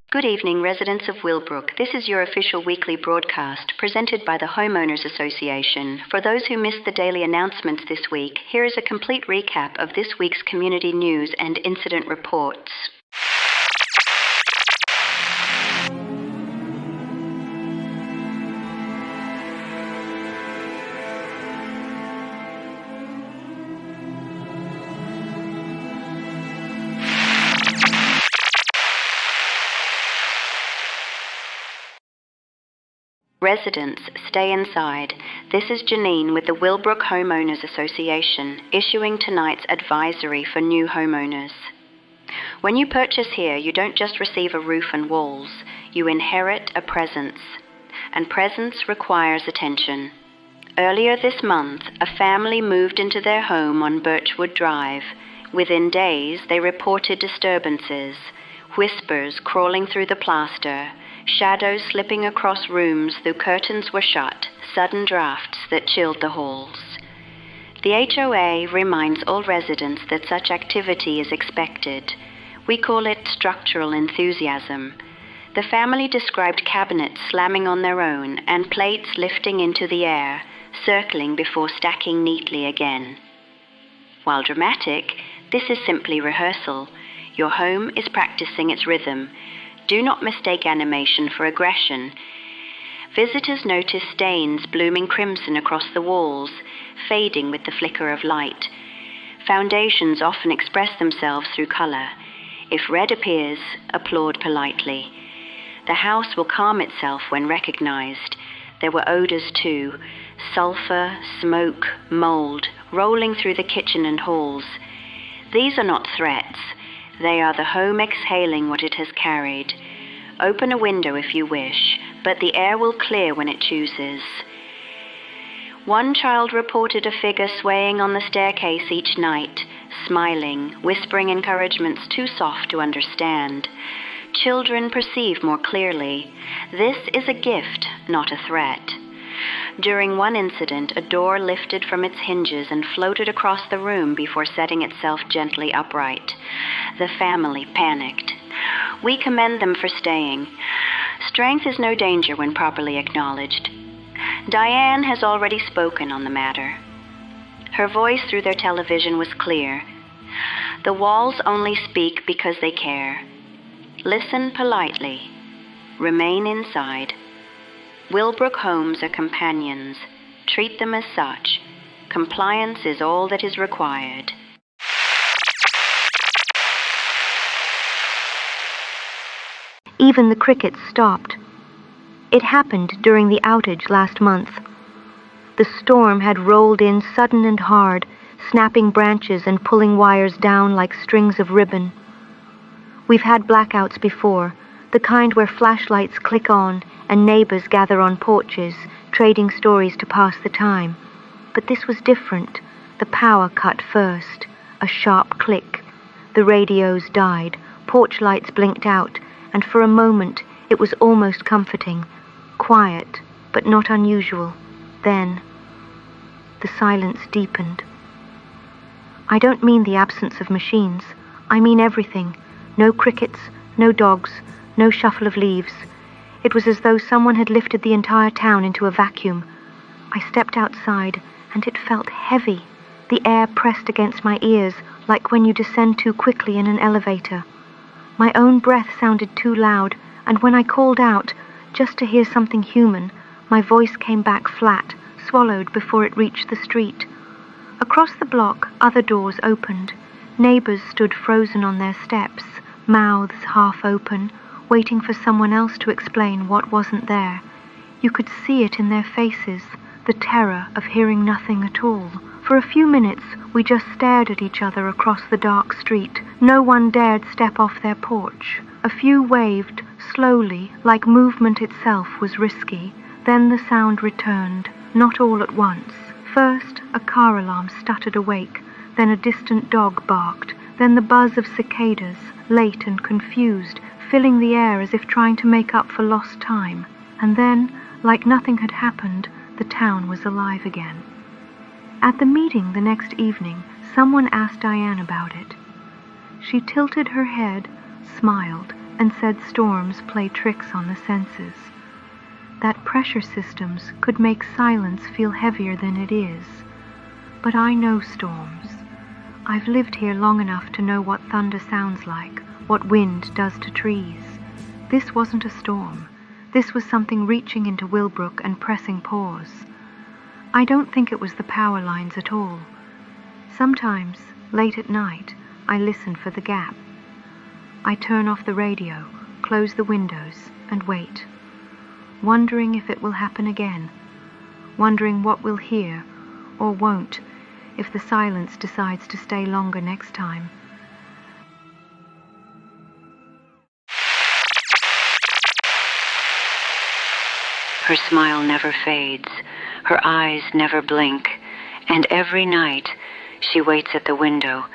Good evening, residents of Wilbrooke. This is your official weekly broadcast presented by the Homeowners Association. For those who missed the daily announcements this week, here is a complete recap of this week's community news and incident reports. Residents, stay inside. This is Janine with the Wilbrooke Homeowners Association, issuing tonight's advisory for new homeowners. When you purchase here, you don't just receive a roof and walls, you inherit a presence. And presence requires attention. Earlier this month, a family moved into their home on Birchwood Drive. Within days, they reported disturbances, whispers crawling through the plaster, shadows slipping across rooms though curtains were shut, sudden drafts that chilled the halls. The HOA reminds all residents that such activity is expected. We call it structural enthusiasm. The family described cabinets slamming on their own and plates lifting into the air, circling before stacking neatly again. While dramatic, this is simply rehearsal. Your home is practicing its rhythm. Do not mistake animation for aggression. Visitors notice stains blooming crimson across the walls, fading with the flicker of light. Foundations often express themselves through color. If red appears, applaud politely. The house will calm itself when recognized. There were odors too, sulfur, smoke, mold, rolling through the kitchen and halls. These are not threats. They are the home exhaling what it has carried. Open a window if you wish, but the air will clear when it chooses. One child reported a figure swaying on the staircase each night, smiling, whispering encouragements too soft to understand. Children perceive more clearly. This is a gift, not a threat. During one incident, a door lifted from its hinges and floated across the room before setting itself gently upright. The family panicked. We commend them for staying. Strength is no danger when properly acknowledged. Diane has already spoken on the matter. Her voice through their television was clear. The walls only speak because they care. Listen politely. Remain inside. Wilbrooke homes are companions. Treat them as such. Compliance is all that is required. Even the crickets stopped. It happened during the outage last month. The storm had rolled in sudden and hard, snapping branches and pulling wires down like strings of ribbon. We've had blackouts before, the kind where flashlights click on and neighbors gather on porches, trading stories to pass the time. But this was different. The power cut first. A sharp click. The radios died. Porch lights blinked out, and for a moment it was almost comforting. Quiet, but not unusual. Then, the silence deepened. I don't mean the absence of machines. I mean everything. No crickets, no dogs, no shuffle of leaves. It was as though someone had lifted the entire town into a vacuum. I stepped outside, and it felt heavy. The air pressed against my ears, like when you descend too quickly in an elevator. My own breath sounded too loud, and when I called out, just to hear something human, my voice came back flat, swallowed before it reached the street. Across the block, other doors opened. Neighbors stood frozen on their steps, mouths half open, waiting for someone else to explain what wasn't there. You could see it in their faces, the terror of hearing nothing at all. For a few minutes, we just stared at each other across the dark street. No one dared step off their porch. A few waved, slowly, like movement itself was risky. Then the sound returned, not all at once. First, a car alarm stuttered awake, then a distant dog barked, then the buzz of cicadas, late and confused, filling the air as if trying to make up for lost time. And then, like nothing had happened, the town was alive again. At the meeting the next evening, someone asked Diane about it. She tilted her head, smiled, and said storms play tricks on the senses, that pressure systems could make silence feel heavier than it is. But I know storms. I've lived here long enough to know what thunder sounds like, what wind does to trees. This wasn't a storm. This was something reaching into Wilbrooke and pressing pause. I don't think it was the power lines at all. Sometimes, late at night, I listen for the gap. I turn off the radio, close the windows, and wait, wondering if it will happen again, wondering what we'll hear or won't if the silence decides to stay longer next time. Her smile never fades, her eyes never blink, and every night she waits at the window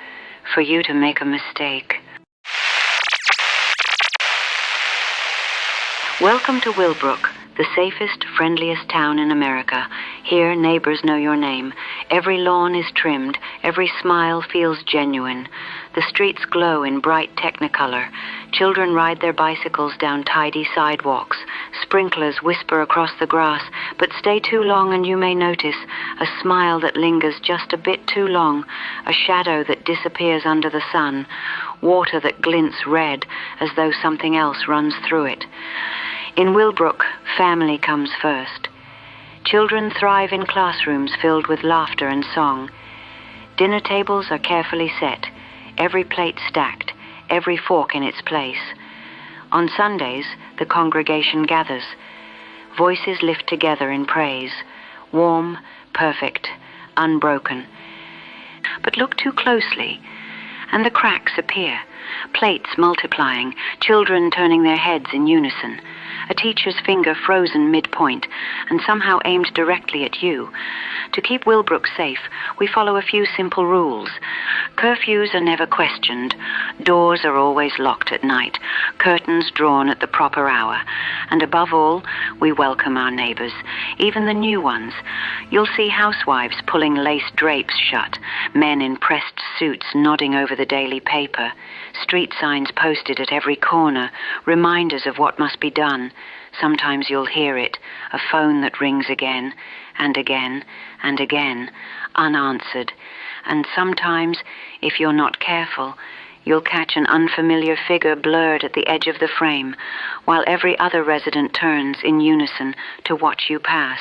for you to make a mistake. Welcome to Wilbrooke, the safest, friendliest town in America. Here, neighbors know your name. Every lawn is trimmed. Every smile feels genuine. The streets glow in bright technicolor. Children ride their bicycles down tidy sidewalks. Sprinklers whisper across the grass, but stay too long and you may notice a smile that lingers just a bit too long, a shadow that disappears under the sun, water that glints red as though something else runs through it. In Wilbrooke, family comes first. Children thrive in classrooms filled with laughter and song. Dinner tables are carefully set, every plate stacked, every fork in its place. On Sundays, the congregation gathers. Voices lift together in praise, warm, perfect, unbroken. But look too closely, and the cracks appear, plates multiplying, children turning their heads in unison. A teacher's finger frozen midpoint and somehow aimed directly at you. To keep Wilbrooke safe, we follow a few simple rules. Curfews are never questioned. Doors are always locked at night. Curtains drawn at the proper hour. And above all, we welcome our neighbors, even the new ones. You'll see housewives pulling lace drapes shut, men in pressed suits nodding over the daily paper, street signs posted at every corner, reminders of what must be done. Sometimes you'll hear it, a phone that rings again and again and again, unanswered. And sometimes, if you're not careful, you'll catch an unfamiliar figure blurred at the edge of the frame, while every other resident turns in unison to watch you pass.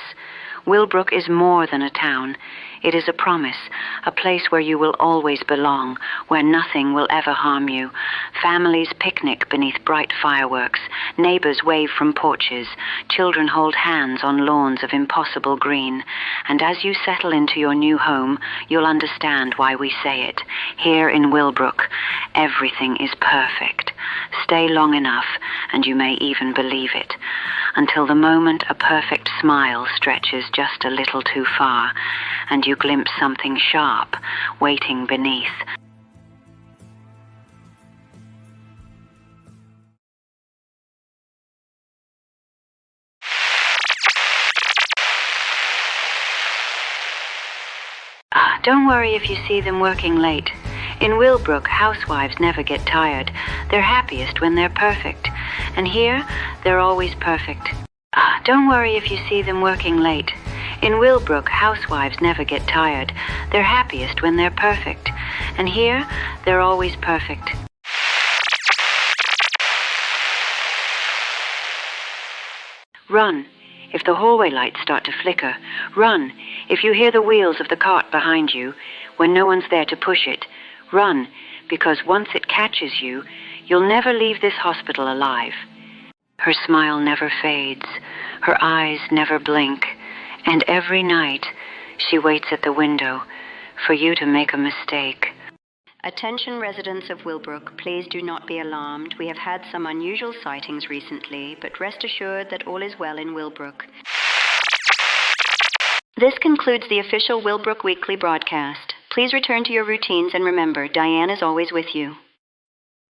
Wilbrooke is more than a town. It is a promise, a place where you will always belong, where nothing will ever harm you. Families picnic beneath bright fireworks, neighbors wave from porches, children hold hands on lawns of impossible green. And as you settle into your new home, you'll understand why we say it. Here in Wilbrooke, everything is perfect. Stay long enough, and you may even believe it, until the moment a perfect smile stretches just a little too far, and you glimpse something sharp waiting beneath. Don't worry if you see them working late. In Wilbrooke, housewives never get tired. They're happiest when they're perfect. And here, they're always perfect. Don't worry if you see them working late. In Wilbrooke, housewives never get tired. They're happiest when they're perfect. And here, they're always perfect. Run if the hallway lights start to flicker. Run if you hear the wheels of the cart behind you when no one's there to push it. Run, because once it catches you, you'll never leave this hospital alive. Her smile never fades. Her eyes never blink. And every night, she waits at the window for you to make a mistake. Attention residents of Wilbrooke, please do not be alarmed. We have had some unusual sightings recently, but rest assured that all is well in Wilbrooke. This concludes the official Wilbrooke Weekly broadcast. Please return to your routines and remember, Diane is always with you.